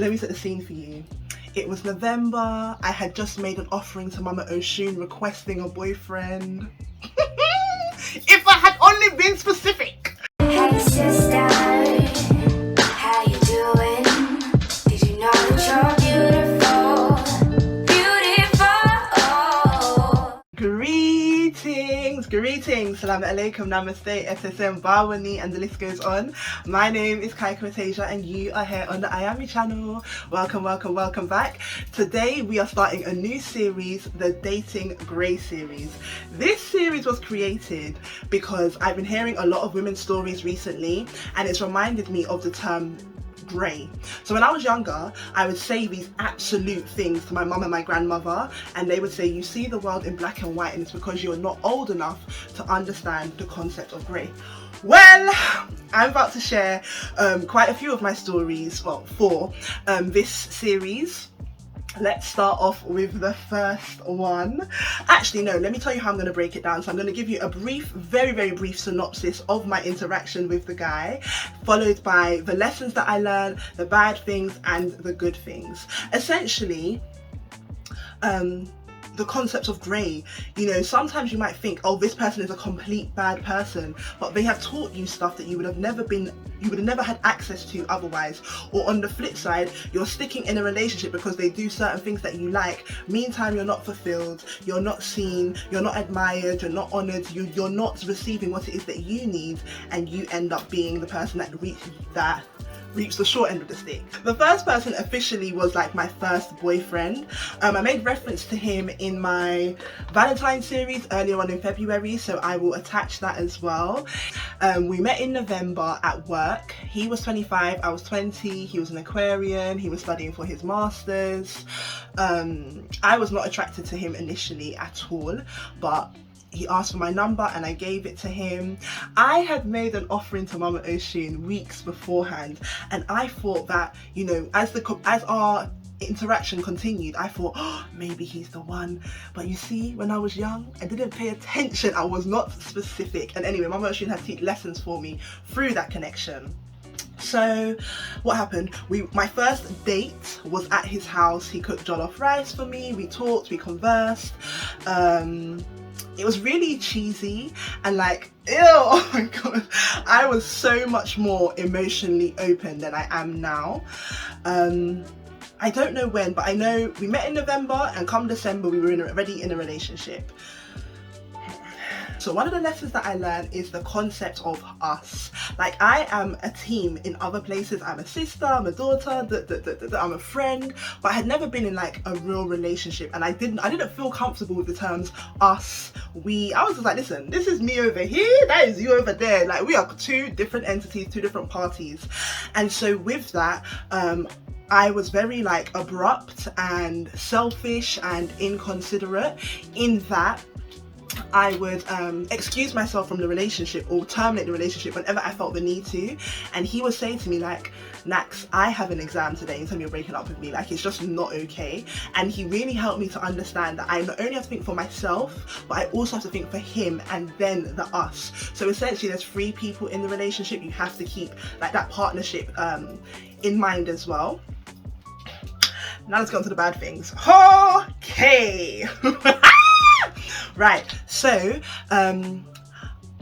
let me set the scene for you. It was November. I had just made an offering to Mama Oshun requesting a boyfriend. If I had only been specific. Hey sister, how you doing? Did you know that you're beautiful? Beautiful. Greetings, Salaam alaikum, namaste, SSM, Bawani, and the list goes on. My name is Kai Kwatasia and you are here on the Eyeame channel. Welcome back. Today we are starting a new series, the Dating Grey series. This series was created because I've been hearing a lot of women's stories recently and it's reminded me of the term grey. So when I was younger, I would say these absolute things to my mum and my grandmother, and they would say, you see the world in black and white and it's because you're not old enough to understand the concept of grey. Well, I'm about to share quite a few of my stories, well, for this series. Let's start off with the first one. Actually, no, let me tell you how I'm going to break it down. So I'm going to give you a brief, very brief synopsis of my interaction with the guy, followed by the lessons that I learned, the bad things and the good things. Essentially, the concept of grey. You know, sometimes you might think, oh, this person is a complete bad person, but they have taught you stuff that you would have never had access to otherwise. Or on the flip side, you're sticking in a relationship because they do certain things that you like. Meantime, you're not fulfilled, you're not seen, you're not admired, you're not honoured, you're not receiving what it is that you need, and you end up being the person that reached the short end of the stick. The first person officially was like my first boyfriend. I made reference to him in my Valentine's series earlier on in February, so I will attach that as well. We met in November at work. He was 25, I was 20, he was an Aquarian, he was studying for his masters. I was not attracted to him initially at all, but he asked for my number and I gave it to him. I had made an offering to Mama Oshun weeks beforehand, and I thought that, you know, as our interaction continued, I thought, oh, maybe he's the one. But you see, when I was young, I didn't pay attention. I was not specific. And anyway, Mama Oshun had to take lessons for me through that connection. So what happened, my first date was at his house. He cooked jollof rice for me, we talked, we conversed. It was really cheesy and like, ew, oh my god, I was so much more emotionally open than I am now. I don't know when, but I know we met in November and come December we were already in a relationship. So one of the lessons that I learned is the concept of us. Like, I am a team in other places. I'm a sister, I'm a daughter, I'm a friend, but I had never been in like a real relationship, and I didn't feel comfortable with the terms us, we. I was just like, listen, this is me over here, that is you over there. Like, we are two different entities, two different parties. And so with that, I was very like abrupt and selfish and inconsiderate in that I would excuse myself from the relationship or terminate the relationship whenever I felt the need to. And he would say to me like, Nax, I have an exam today and tell me you're breaking up with me, like it's just not okay. And he really helped me to understand that I not only have to think for myself, but I also have to think for him and then the us. So essentially there's 3 people in the relationship. You have to keep like that partnership in mind as well. Now let's go on to the bad things. Okay. Right, so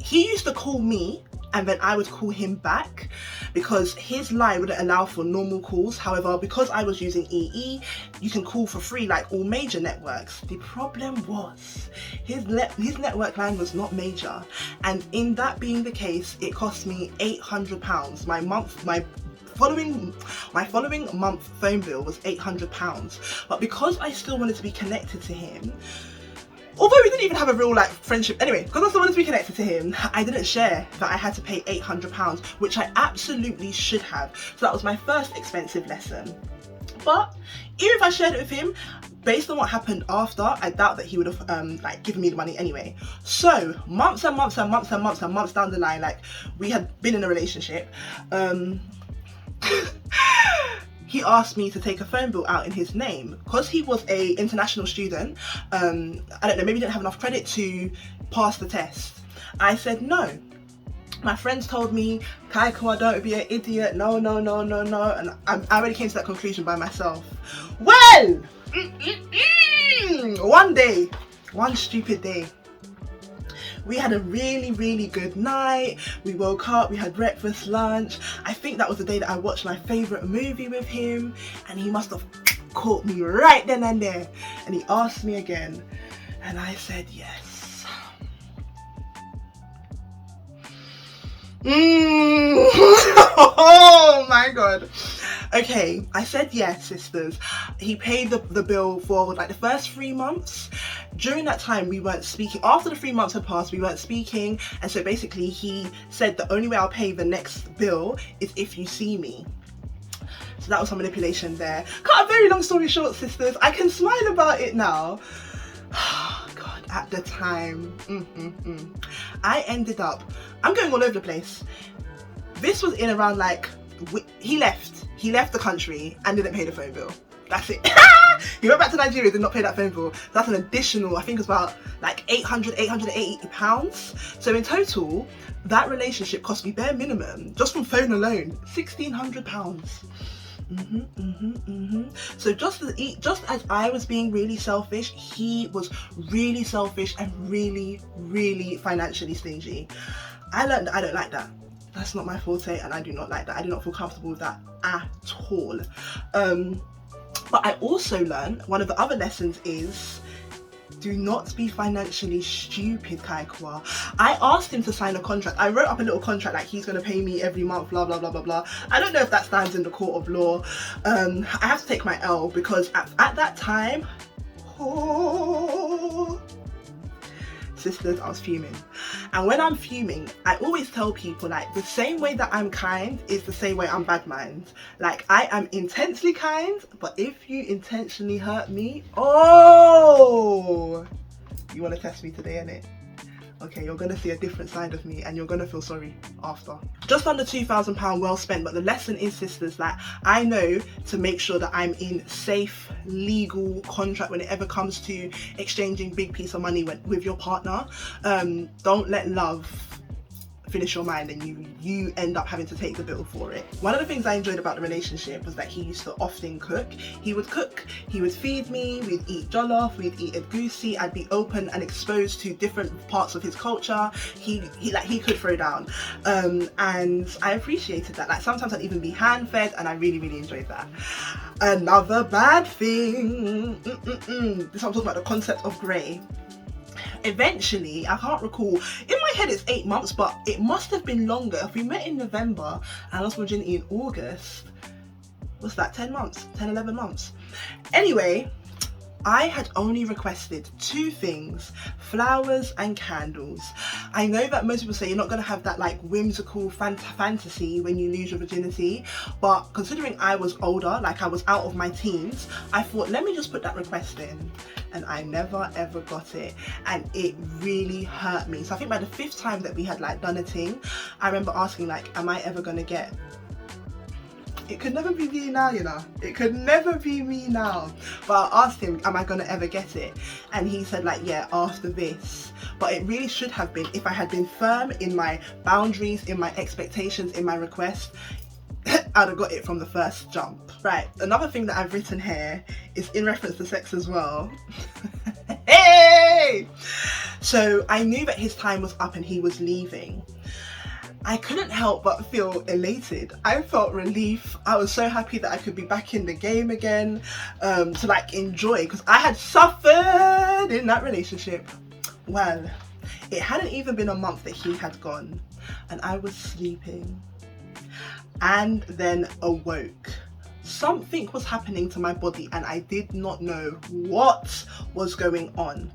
he used to call me and then I would call him back because his line wouldn't allow for normal calls. However, because I was using EE, you can call for free like all major networks. The problem was his network line was not major, and in that being the case, it cost me £800. My following month phone bill was £800. But because I still wanted to be connected to him, although we didn't even have a real like friendship, anyway, because I still wanted to be connected to him, I didn't share that I had to pay £800, which I absolutely should have. So that was my first expensive lesson. But even if I shared it with him, based on what happened after, I doubt that he would have like given me the money anyway. So months down the line, like we had been in a relationship, he asked me to take a phone bill out in his name because he was a international student. I don't know, maybe didn't have enough credit to pass the test. I said no. My friends told me, Kaikawa, don't be an idiot. No. And I already came to that conclusion by myself. Well, one day, one stupid day, we had a really good night. We woke up, we had breakfast, lunch. I think that was the day that I watched my favourite movie with him, and he must have caught me right then and there. And he asked me again, and I said yes. Oh my god. Okay, I said yes, sisters. He paid the bill for like the first 3 months. During that time we weren't speaking. After the 3 months had passed, we weren't speaking, and so basically he said the only way I'll pay the next bill is if you see me. So that was some manipulation there. Cut a very long story short, sisters, I can smile about it now. God, at the time, I ended up, I'm going all over the place. This was in around like, he left the country and didn't pay the phone bill. That's it. He went back to Nigeria, did not pay that phone bill. That's an additional, I think it's about like 880 pounds. So in total, that relationship cost me bare minimum, just from phone alone, 1,600 pounds. So just as I was being really selfish, he was really selfish and really financially stingy. I learned that I don't like that. That's not my forte, and I do not like that. I do not feel comfortable with that at all. But I also learned, one of the other lessons is, do not be financially stupid, Kaikawa. I asked him to sign a contract. I wrote up a little contract like he's going to pay me every month, blah blah blah blah blah. I don't know if that stands in the court of law. I have to take my L, because at that time, sisters, I was fuming. And when I'm fuming, I always tell people, like, the same way that I'm kind is the same way I'm bad mind. Like, I am intensely kind, but if you intentionally hurt me, oh, you want to test me today, innit? Okay, you're gonna see a different side of me, and you're gonna feel sorry after. Just under £2,000 well spent, but the lesson is, sisters, that I know to make sure that I'm in safe, legal contract when it ever comes to exchanging big piece of money with your partner. Don't let love finish your mind and you end up having to take the bill for it. One of the things I enjoyed about the relationship was that he used to often cook. He would cook, he would feed me, we'd eat jollof, we'd eat egusi. I'd be open and exposed to different parts of his culture. He could throw down, and I appreciated that. Like, sometimes I'd even be hand fed, and I really enjoyed that. Another bad thing, this I'm talking about the concept of grey. Eventually, I can't recall, in my head it's 8 months, but it must have been longer. If we met in November and lost virginity in August, what's that, 10 months, 10, 11 months. Anyway, I had only requested 2 things, flowers and candles. I know that most people say you're not going to have that like whimsical fantasy when you lose your virginity, but considering I was older, like I was out of my teens, I thought, let me just put that request in. And I never ever got it, and it really hurt me. So I think by the 5th time that we had like done a thing, I remember asking, like, am I ever gonna get, it could never be me now, you know, it could never be me now, but I asked him, am I gonna ever get it? And he said, like, yeah, after this. But it really should have been, if I had been firm in my boundaries, in my expectations, in my request, I'd have got it from the first jump. Right, another thing that I've written here is in reference to sex as well. Hey! So I knew that his time was up and he was leaving. I couldn't help but feel elated. I felt relief. I was so happy that I could be back in the game again, to like enjoy, because I had suffered in that relationship. Well, it hadn't even been a month that he had gone, and I was sleeping and then awoke. Something was happening to my body and I did not know what was going on.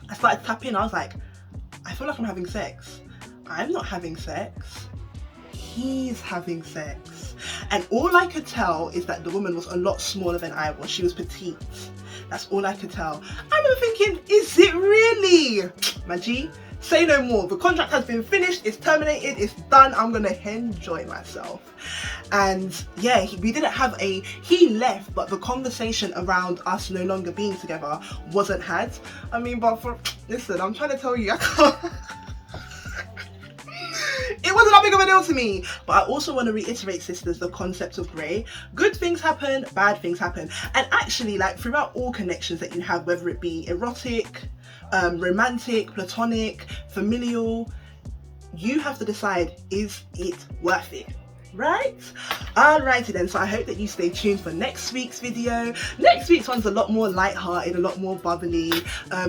I started tapping. I was like, I feel like I'm having sex. I'm not having sex. He's having sex. And all I could tell is that the woman was a lot smaller than I was. She was petite. That's all I could tell. I remember thinking, is it really? My G, say no more. The contract has been finished, it's terminated, it's done. I'm gonna enjoy myself. And yeah, we didn't have he left, but the conversation around us no longer being together wasn't had. I mean, but listen, I'm trying to tell you, I can't. It it wasn't that big of a deal to me. But I also want to reiterate, sisters, the concept of grey. Good things happen, bad things happen. And actually, like, throughout all connections that you have, whether it be erotic, romantic, platonic, familial, you have to decide, is it worth it? Right? Alrighty then, so I hope that you stay tuned for next week's video. Next week's one's a lot more light-hearted, a lot more bubbly.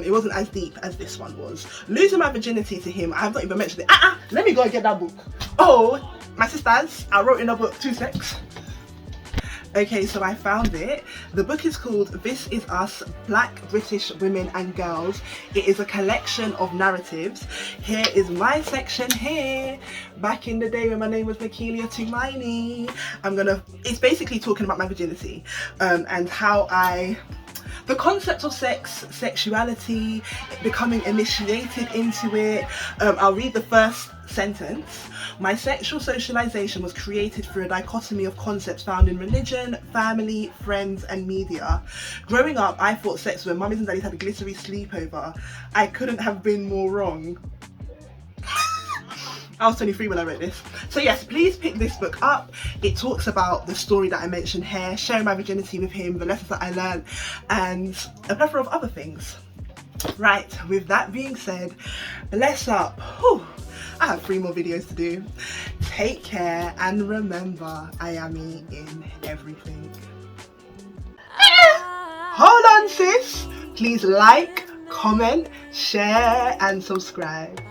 It wasn't as deep as this one was. Losing my virginity to him, I have not even mentioned it. Let me go and get that book. Oh, my sisters, I wrote in a book, 2 secs. Okay, so I found it. The book is called This Is Us, Black British Women and Girls. It is a collection of narratives. Here is my section here. Back in the day when my name was Nakeelia Tumaini. It's basically talking about my virginity and how the concept of sex, sexuality, becoming initiated into it. I'll read the first sentence. My sexual socialization was created through a dichotomy of concepts found in religion, family, friends, and media. Growing up, I thought sex when mummies and daddies had a glittery sleepover. I couldn't have been more wrong. I was 23 when I wrote this. So yes, please pick this book up. It talks about the story that I mentioned here, sharing my virginity with him, the lessons that I learned, and a plethora of other things. Right, with that being said, bless up. Whew. I have 3 more videos to do. Take care and remember, I am in everything. Hold on, sis. Please like, comment, share, and subscribe.